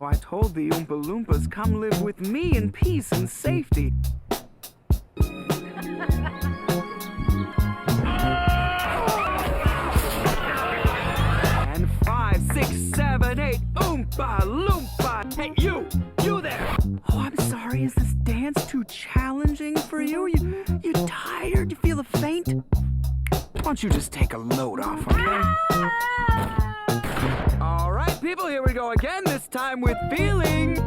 I told the Oompa Loompas, come live with me in peace and safety. And 5, 6, 7, 8, Oompa Loompa. Hey, you there. Oh, I'm sorry. Is this dance too challenging for you? You tired? You feel a faint? Why don't you just take a load off, okay? All right, people, here we go again, this time with feeling.